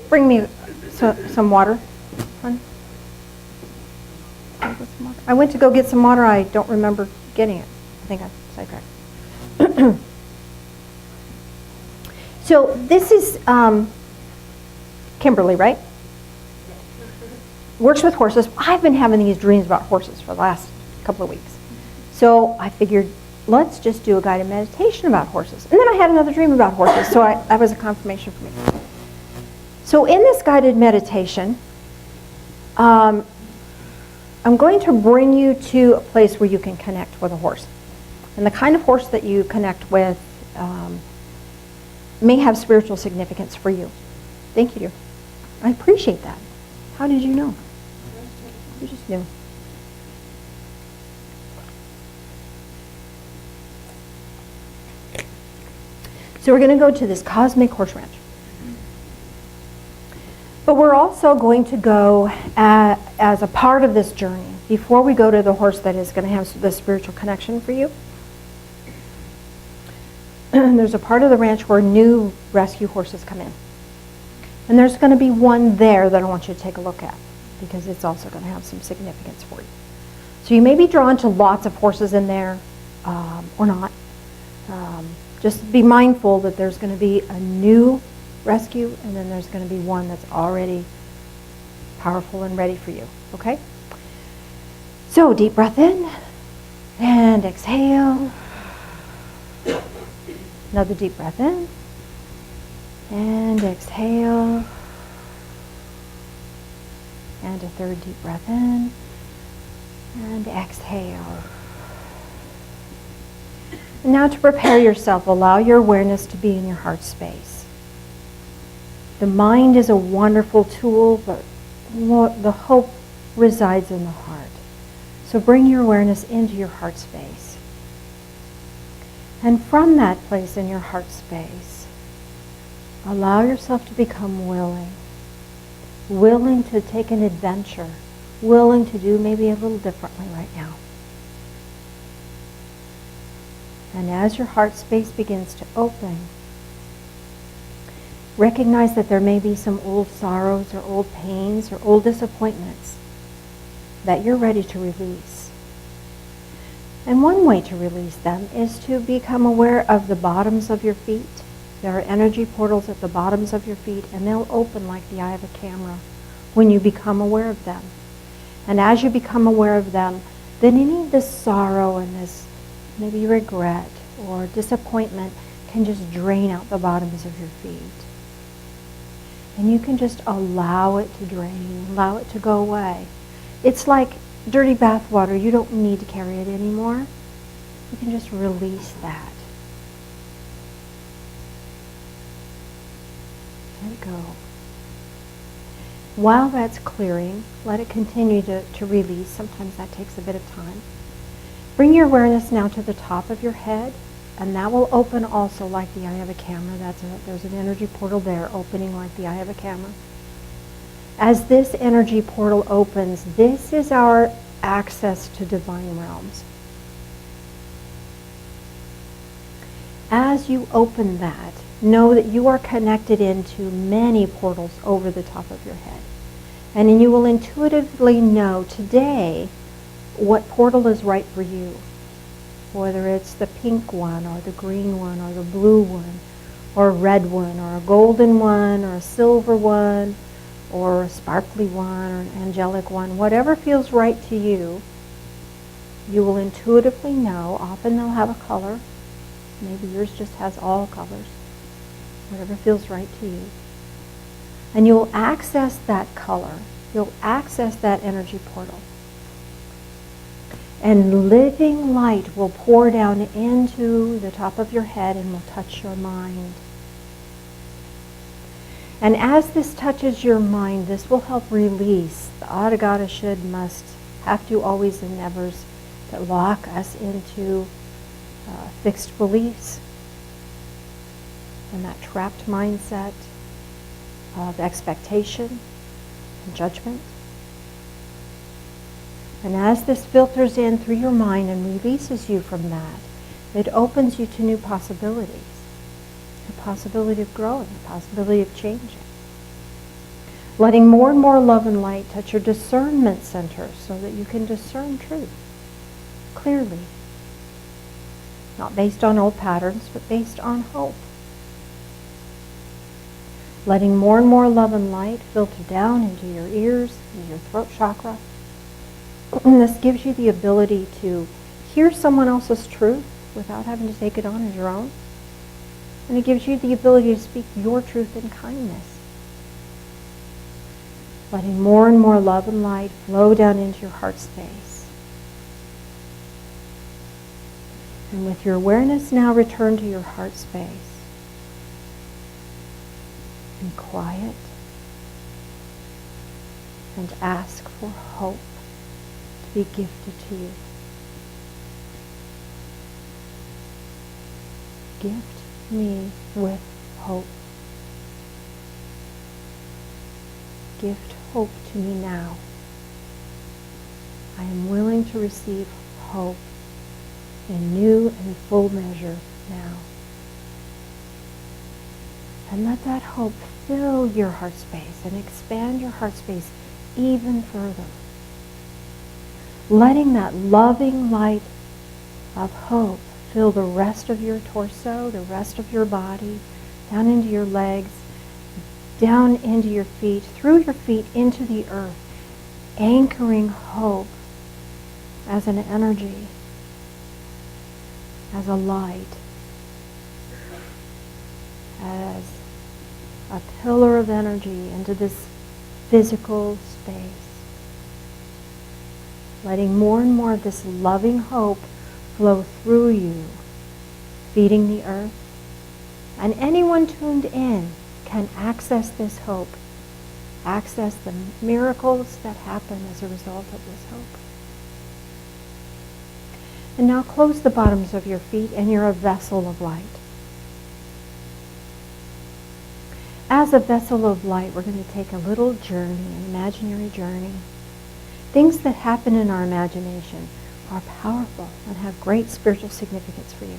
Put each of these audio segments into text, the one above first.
bring me some water, honey? I went to go get some water. I don't remember getting it. I think I sidetracked. So this is Kimberly, right? Works with horses. I've been having these dreams about horses for the last couple of weeks. So I figured, let's just do a guided meditation about horses. And then I had another dream about horses, so that was a confirmation for me. So in this guided meditation, I'm going to bring you to a place where you can connect with a horse. And the kind of horse that you connect with may have spiritual significance for you. Thank you, dear. I appreciate that. How did you know? You just knew. So we're going to go to this cosmic horse ranch. But we're also going to go as a part of this journey, before we go to the horse that is going to have the spiritual connection for you. There's a part of the ranch where new rescue horses come in. And there's going to be one there that I want you to take a look at, because it's also going to have some significance for you. So you may be drawn to lots of horses in there, or not. Just be mindful that there's going to be a new rescue, and then there's going to be one that's already powerful and ready for you. Okay? So deep breath in and exhale. Another deep breath in and exhale. And a third deep breath in and exhale. And now to prepare yourself, allow your awareness to be in your heart space. The mind is a wonderful tool, but the hope resides in the heart. So bring your awareness into your heart space. And from that place in your heart space, allow yourself to become willing. Willing to take an adventure. Willing to do maybe a little differently right now. And as your heart space begins to open, recognize that there may be some old sorrows or old pains or old disappointments that you're ready to release. And one way to release them is to become aware of the bottoms of your feet. There are energy portals at the bottoms of your feet, and they'll open like the eye of a camera when you become aware of them. And as you become aware of them, then any of this sorrow and this maybe regret or disappointment can just drain out the bottoms of your feet. And you can just allow it to drain, allow it to go away. It's like dirty bath water. You don't need to carry it anymore. You can just release that. Let it go. While that's clearing, let it continue to release. Sometimes that takes a bit of time. Bring your awareness now to the top of your head, and that will open also like the eye of a camera. There's an energy portal there opening like the eye of a camera. As this energy portal opens, this is our access to divine realms. As you open that, know that you are connected into many portals over the top of your head. And then you will intuitively know today what portal is right for you. Whether it's the pink one, or the green one, or the blue one, or a red one, or a golden one, or a silver one, or a sparkly one, or an angelic one. Whatever feels right to you, you will intuitively know. Often they'll have a color. Maybe yours just has all colors. Whatever feels right to you. And you'll access that color. You'll access that energy portal. And living light will pour down into the top of your head and will touch your mind. And as this touches your mind, this will help release the oughta, gotta, should, must, have to, always, and nevers that lock us into fixed beliefs and that trapped mindset of expectation and judgment. And as this filters in through your mind and releases you from that, it opens you to new possibilities. The possibility of growing, the possibility of changing. Letting more and more love and light touch your discernment center so that you can discern truth clearly. Not based on old patterns, but based on hope. Letting more and more love and light filter down into your ears, into your throat chakra. And this gives you the ability to hear someone else's truth without having to take it on as your own. And it gives you the ability to speak your truth in kindness. Letting more and more love and light flow down into your heart space. And with your awareness now return to your heart space. Be quiet and ask for hope to be gifted to you. Gift me with hope. Gift hope to me now. I am willing to receive hope in new and full measure now. And let that hope fill your heart space and expand your heart space even further. Letting that loving light of hope fill the rest of your torso, the rest of your body, down into your legs, down into your feet, through your feet into the earth, anchoring hope as an energy, as a light, as a pillar of energy into this physical space. Letting more and more of this loving hope flow through you, feeding the earth. And anyone tuned in can access this hope, access the miracles that happen as a result of this hope. And now close the bottoms of your feet and you're a vessel of light. As a vessel of light, we're going to take a little journey, an imaginary journey. Things that happen in our imagination are powerful and have great spiritual significance for you.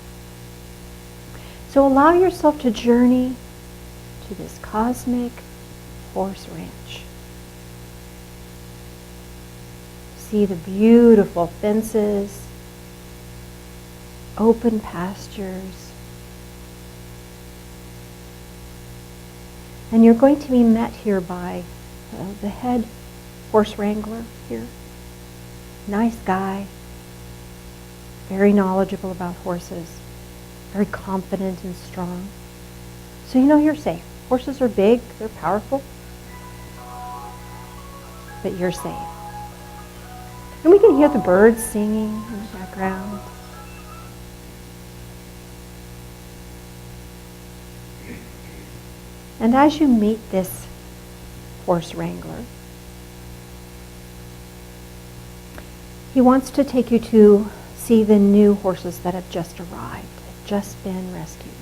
So allow yourself to journey to this cosmic horse ranch. See the beautiful fences, open pastures. And you're going to be met here by the head horse wrangler here. Nice guy, very knowledgeable about horses, very confident and strong. So you know you're safe. Horses are big, they're powerful, but you're safe. And we can hear the birds singing in the background. And as you meet this horse wrangler, he wants to take you to see the new horses that have just arrived, just been rescued.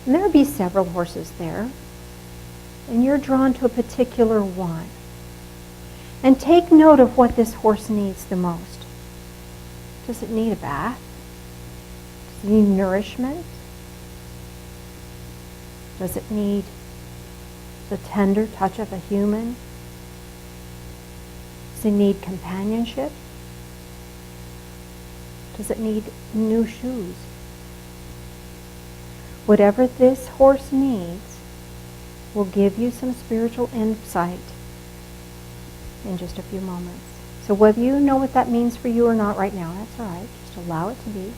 And there'll be several horses there, and you're drawn to a particular one. And take note of what this horse needs the most. Does it need a bath? Does it need nourishment? Does it need the tender touch of a human? Does it need companionship? Does it need new shoes? Whatever this horse needs will give you some spiritual insight in just a few moments. So whether you know what that means for you or not right now, that's all right. Just allow it to be.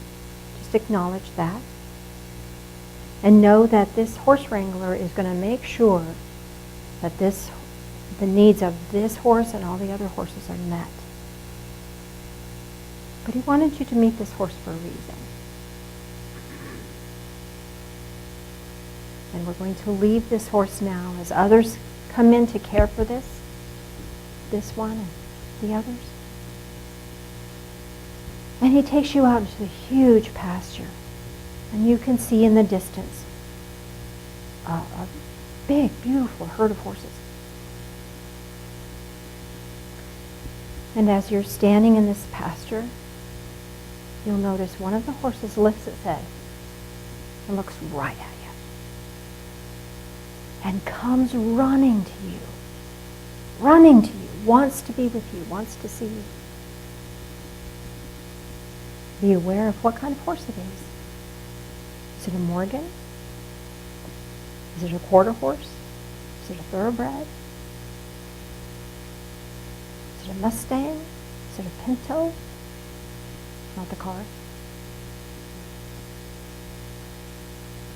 Just acknowledge that. And know that this horse wrangler is going to make sure that the needs of this horse and all the other horses are met. But he wanted you to meet this horse for a reason. And we're going to leave this horse now as others come in to care for this one and the others. And he takes you out into the huge pasture. And you can see in the distance a big, beautiful herd of horses. And as you're standing in this pasture, you'll notice one of the horses lifts its head and looks right at you. and comes running to you, wants to be with you, wants to see you. Be aware of what kind of horse it is. Is it a Morgan? Is it a quarter horse? Is it a thoroughbred? Is it a Mustang? Is it a Pinto? Not the car.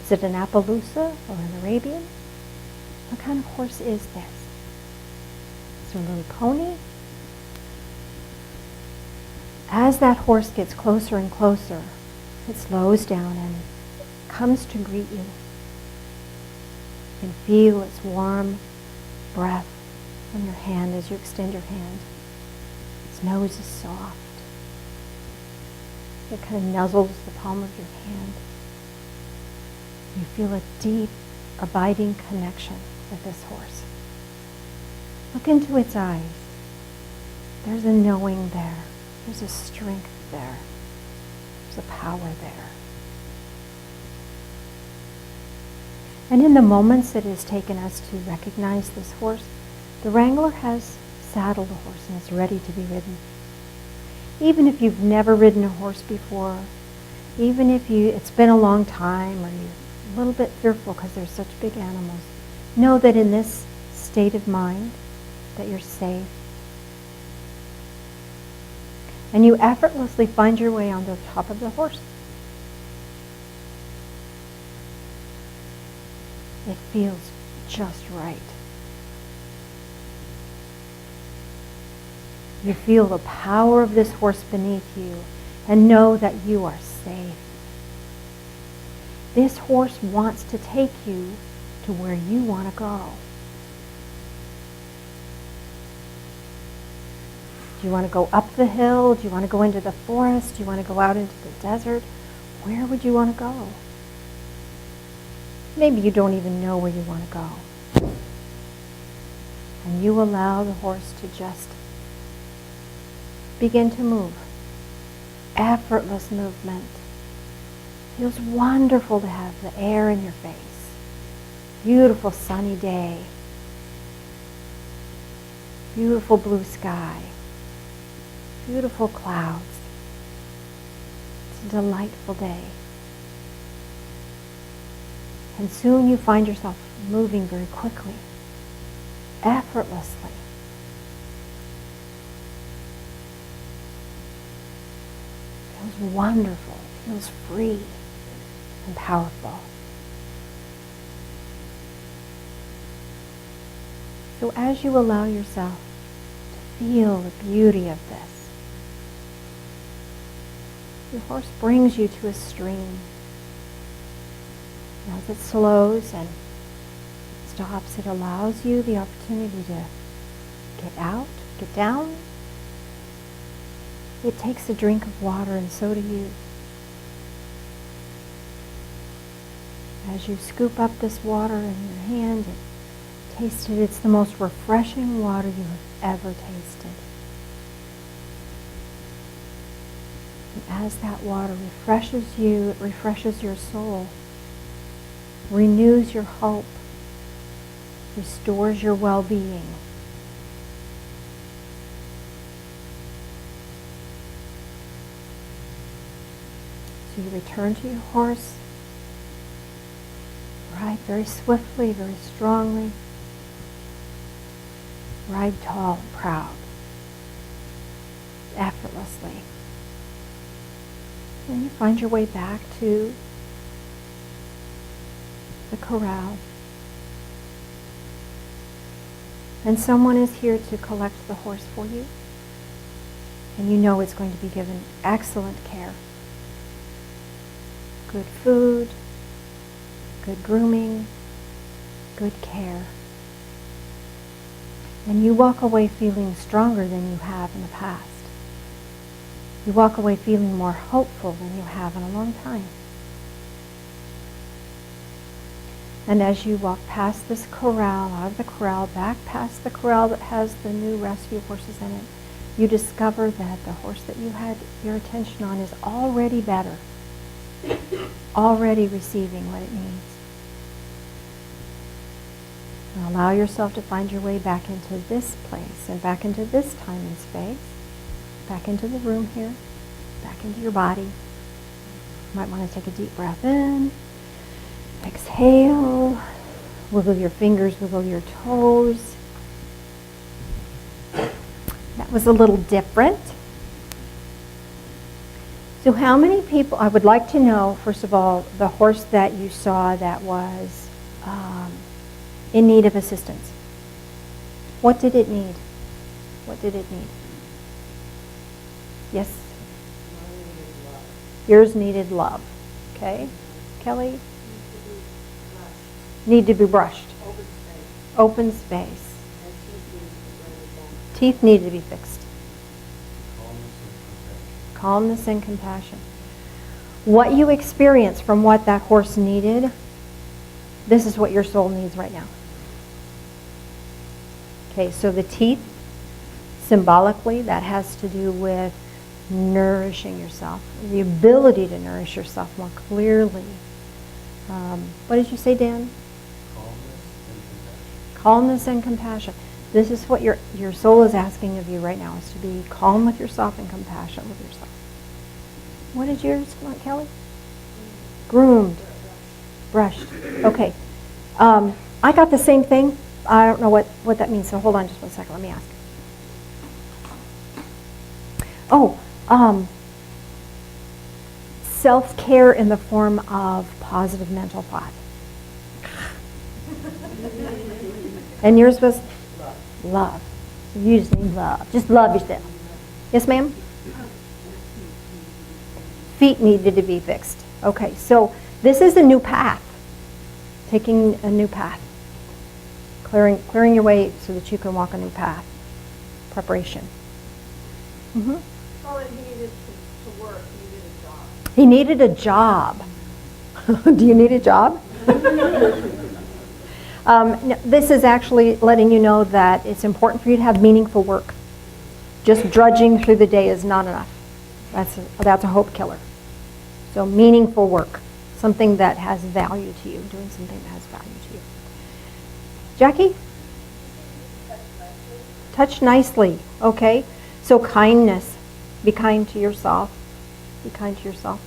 Is it an Appaloosa or an Arabian? What kind of horse is this? Is it a little pony? As that horse gets closer and closer, it slows down and comes to greet you. You can feel its warm breath on your hand as you extend your hand. Its nose is soft. It kind of nuzzles the palm of your hand. You feel a deep, abiding connection with this horse. Look into its eyes. There's a knowing there. There's a strength there. There's a power there. And in the moments it has taken us to recognize this horse, the wrangler has saddled the horse and is ready to be ridden. Even if you've never ridden a horse before, even if it's been a long time or you're a little bit fearful because they're such big animals, know that in this state of mind that you're safe. And you effortlessly find your way onto the top of the horse. It feels just right. You feel the power of this horse beneath you and know that you are safe. This horse wants to take you to where you want to go. Do you want to go up the hill? Do you want to go into the forest? Do you want to go out into the desert? Where would you want to go? Maybe you don't even know where you want to go. And you allow the horse to just begin to move. Effortless movement. Feels wonderful to have the air in your face. Beautiful sunny day. Beautiful blue sky. Beautiful clouds. It's a delightful day. And soon you find yourself moving very quickly, effortlessly. Feels wonderful, feels free and powerful. So as you allow yourself to feel the beauty of this, your horse brings you to a stream. And as it slows and stops, it allows you the opportunity to get out, get down. It takes a drink of water, and so do you. As you scoop up this water in your hand and taste it, it's the most refreshing water you have ever tasted. And as that water refreshes you, it refreshes your soul, renews your hope, restores your well-being. So you return to your horse, ride very swiftly, very strongly, ride tall and proud, effortlessly. And you find your way back to the corral. And someone is here to collect the horse for you. And you know it's going to be given excellent care. Good food, good grooming, good care. And you walk away feeling stronger than you have in the past. You walk away feeling more hopeful than you have in a long time. And as you walk past this corral, out of the corral, back past the corral that has the new rescue horses in it, you discover that the horse that you had your attention on is already better, already receiving what it needs. And allow yourself to find your way back into this place and back into this time and space, back into the room here, back into your body. You might want to take a deep breath in, exhale, wiggle your fingers, wiggle your toes. That was a little different. So how many people, I would like to know, first of all, the horse that you saw that was in need of assistance. What did it need? What did it need? Yes? Yours needed love. Okay. Kelly? Need to be brushed. Open space. Teeth needed to be fixed. Calmness and compassion. What you experience from what that horse needed, this is what your soul needs right now. Okay, so the teeth, symbolically, that has to do with nourishing yourself, the ability to nourish yourself more clearly. What did you say, Dan? Calmness and compassion. This is what your soul is asking of you right now, is to be calm with yourself and compassionate with yourself. What did yours want, Kelly? Groomed. Brushed. Okay. I got the same thing. I don't know what that means, so hold on just one second. Let me ask. Oh, self-care in the form of positive mental thought. And yours was? Love. So you just need love. Just love yourself. Yes, ma'am? Feet needed to be fixed. Okay, so this is a new path. Taking a new path. Clearing your way so that you can walk a new path. Preparation. Mm-hmm. Well, he needed to work. He needed a job. He needed a job. Do you need a job? This is actually letting you know that it's important for you to have meaningful work. Just drudging through the day is not enough. That's a hope killer. So meaningful work, something that has value to you, doing something that has value to you. Jackie? Touch nicely. Okay. So kindness. Be kind to yourself. Be kind to yourself.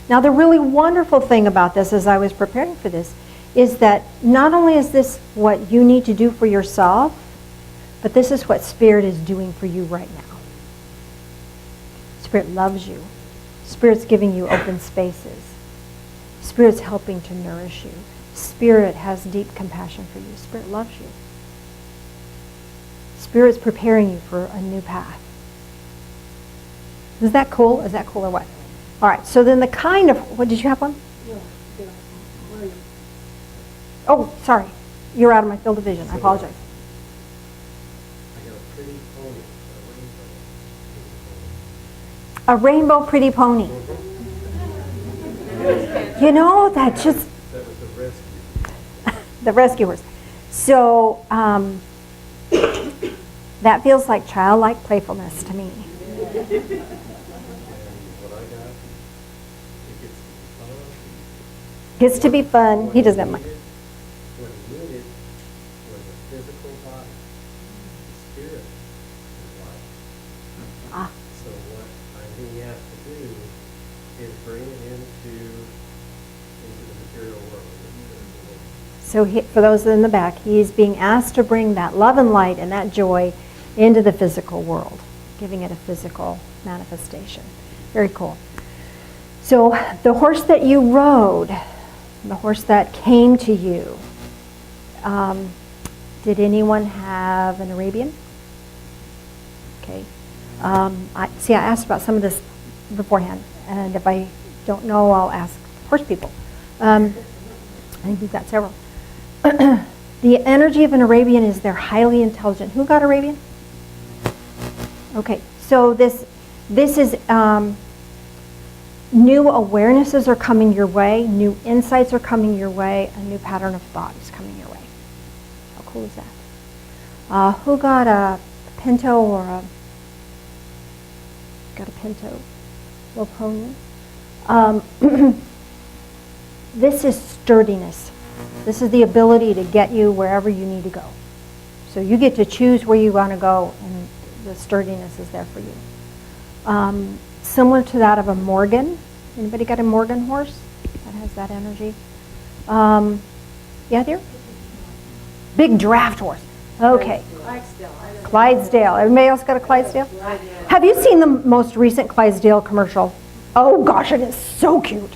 Now the really wonderful thing about this, as I was preparing for this, is that not only is this what you need to do for yourself, but this is what Spirit is doing for you right now. Spirit loves you. Spirit's giving you open spaces. Spirit's helping to nourish you. Spirit has deep compassion for you. Spirit loves you. Spirit's preparing you for a new path. Is that cool? Is that cool or what? All right, so then the kind of, what, did you have one? Oh, sorry. You're out of my field of vision. I apologize. I got a pretty pony. A rainbow pretty pony. You know, that just... That was the rescue. The rescuers. So, that feels like childlike playfulness to me. And what I got, it gets to be fun. Gets to be fun. He doesn't have money. What he needed was a physical body. The spirit is life. Ah. So what I think he has to do is bring it into the material world. So for those in the back, he's being asked to bring that love and light and that joy into the physical world, giving it a physical manifestation. Very cool. So the horse that you rode, the horse that came to you, did anyone have an Arabian? Okay. I asked about some of this beforehand, and if I don't know, I'll ask horse people. I think we've got several. The energy of an Arabian is they're highly intelligent. Who got Arabian? Okay, so this is new awarenesses are coming your way, new insights are coming your way, a new pattern of thought is coming your way. How cool is that? Who got a pinto or a little pony? This is sturdiness. This is the ability to get you wherever you need to go. So you get to choose where you want to go, and the sturdiness is there for you. Similar to that of a Morgan. Anybody got a Morgan horse that has that energy? Yeah, dear? Big draft horse. Okay. Clydesdale. Everybody else got a Clydesdale? Have you seen the most recent Clydesdale commercial? Oh gosh, it is so cute.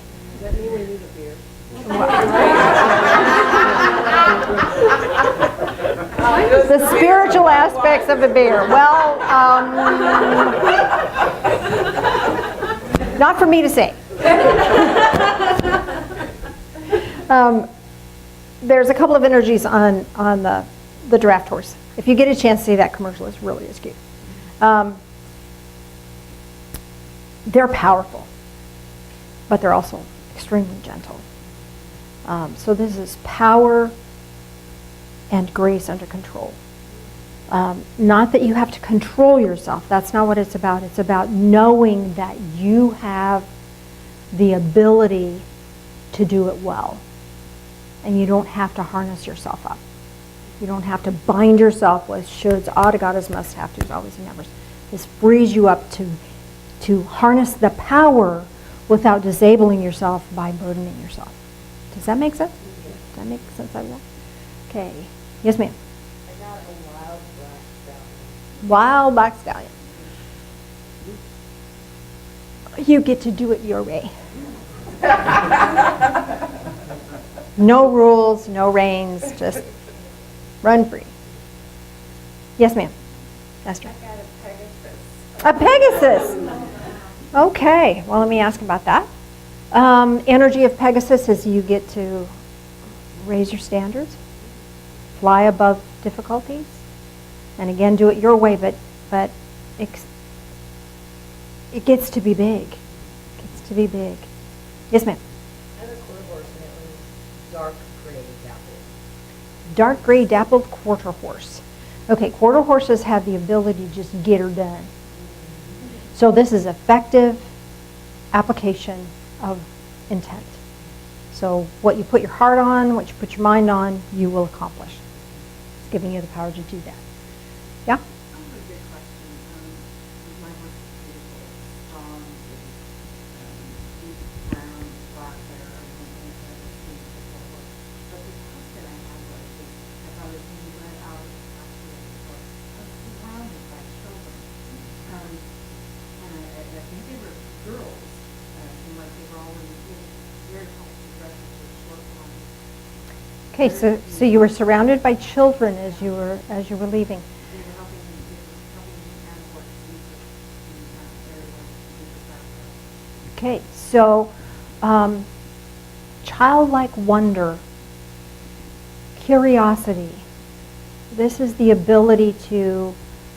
The spiritual aspects of a beer. Well, not for me to say. There's a couple of energies on the draft horse. If you get a chance to see that commercial, it really is cute. They're powerful, but they're also extremely gentle. So this is power and grace under control. Not that you have to control yourself. That's not what it's about. It's about knowing that you have the ability to do it well. And you don't have to harness yourself up. You don't have to bind yourself with shoulds, oughta, gottas, must have to's, always and nevers. This frees you up to harness the power without disabling yourself by burdening yourself. Does that make sense? Does that make sense out of that? Okay. Yes, ma'am. I got a wild black stallion. Wild black stallion. You get to do it your way. No rules, no reins, just run free. Yes, ma'am. Esther. I got a Pegasus. A Pegasus. Okay. Well, let me ask about that. Energy of Pegasus is you get to raise your standards, fly above difficulties, and again, do it your way, but it gets to be big. It gets to be big. Yes, ma'am. I had a quarter horse and it was dark gray dappled. Dark gray dappled quarter horse. Okay, quarter horses have the ability to just get her done. So this is effective application of intent. So what you put your heart on, what you put your mind on, you will accomplish. It's giving you the power to do that. Yeah? I have a good question. My horse is beautiful, strong, deep brown, black hair. I don't know if I've ever seen it before. But the question I had was, as I was being led out of the pasture of the horse, I was surrounded by children. And I think they were girls. Seemed like they were all in very healthy dresses with short lines. Okay, so you were surrounded by children as you were leaving. They were helping me and the horse use it very well to do the process. Okay, so childlike wonder, curiosity. This is the ability to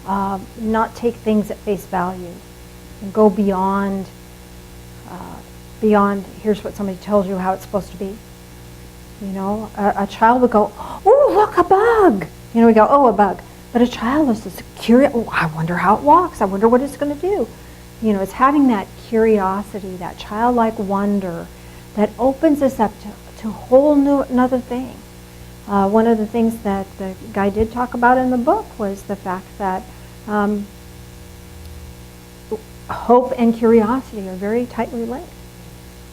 not take things at face value and go beyond, here's what somebody tells you how it's supposed to be. You know, a child would go, oh, look, a bug. You know, we go, oh, a bug. But a child is just curious. Oh, I wonder how it walks. I wonder what it's going to do. You know, it's having that curiosity, that childlike wonder that opens us up to a whole new, another thing. One of the things that the guy did talk about in the book was the fact that hope and curiosity are very tightly linked.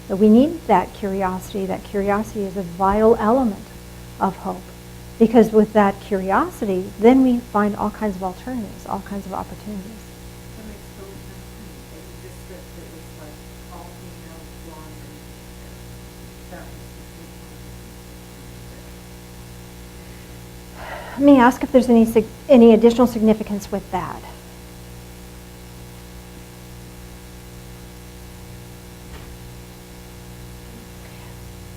That we need that curiosity. That curiosity is a vital element of hope. Because with that curiosity, then we find all kinds of alternatives, all kinds of opportunities. That makes total sense to me. It was just that it was like all female, blonde, and that was the Let me ask if there's any additional significance with that.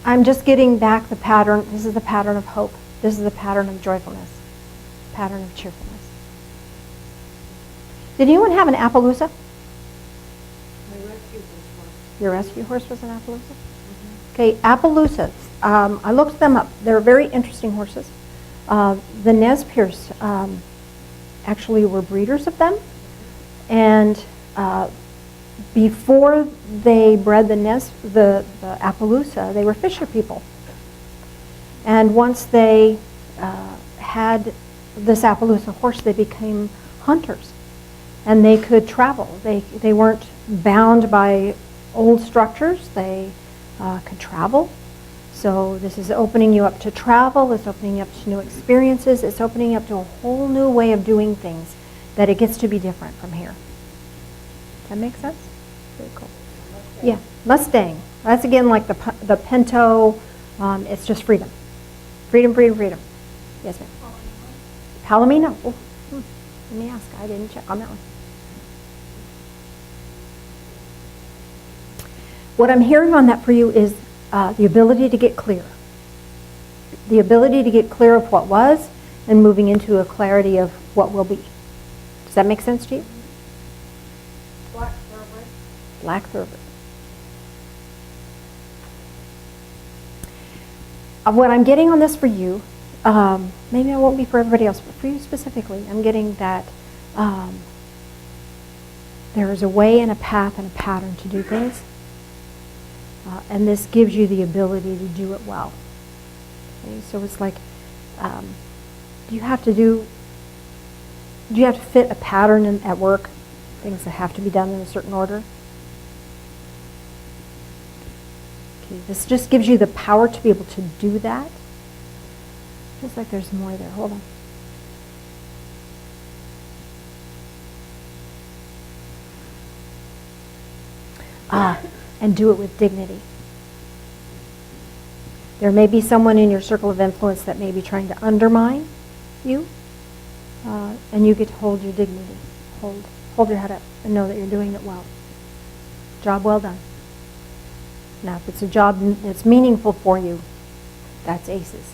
I'm just getting back the pattern. This is the pattern of hope. This is the pattern of joyfulness, pattern of cheerfulness. Did anyone have an Appaloosa? My rescue was Your rescue horse was an Appaloosa? Okay, Appaloosas. I looked them up. They're very interesting horses. The Nez Perce actually were breeders of them. And before they bred the Appaloosa, they were fisher people. And once they had this Appaloosa horse, they became hunters. And they could travel. They weren't bound by old structures. They could travel. So this is opening you up to travel. It's opening you up to new experiences. It's opening you up to a whole new way of doing things, that it gets to be different from here. Does that make sense? Very cool. Yeah, Mustang. That's again like the Pinto. It's just freedom. Freedom, freedom, freedom. Yes, ma'am. Palomino. Oh, let me ask. I didn't check on that one. What I'm hearing on that for you is the ability to get clear. The ability to get clear of what was and moving into a clarity of what will be. Does that make sense to you? Black thoroughbred. Black thoroughbred. What I'm getting on this for you, maybe it won't be for everybody else, but for you specifically, I'm getting that there is a way and a path and a pattern to do things. And this gives you the ability to do it well. Okay? So it's like, do you have to fit a pattern at work? Things that have to be done in a certain order? Okay, this just gives you the power to be able to do that. Feels like there's more there. Hold on. And do it with dignity. There may be someone in your circle of influence that may be trying to undermine you, and you get to hold your dignity. Hold your head up and know that you're doing it well. Job well done. Now, if it's a job that's meaningful for you, that's aces.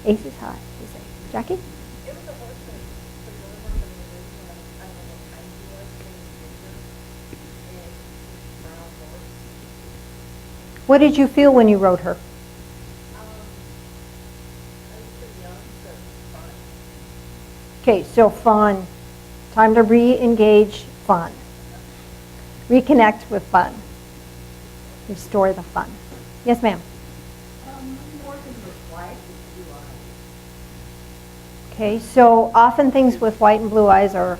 Aces high, they say. Jackie? It was a horse that the deliver from the original, I don't know what kind he was, and brown horse. What did you feel when you rode her? I was pretty young, so it was fun. Okay, so fun. Time to re-engage fun. Reconnect with fun. Restore the fun. Yes, ma'am. Horses with white and blue eyes. Okay, so often things with white and blue eyes are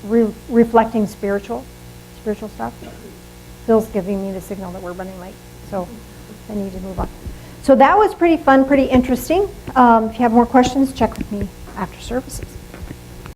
reflecting spiritual stuff. Phil's giving me the signal that we're running late, so I need to move on. So that was pretty fun, pretty interesting. If you have more questions, check with me after services.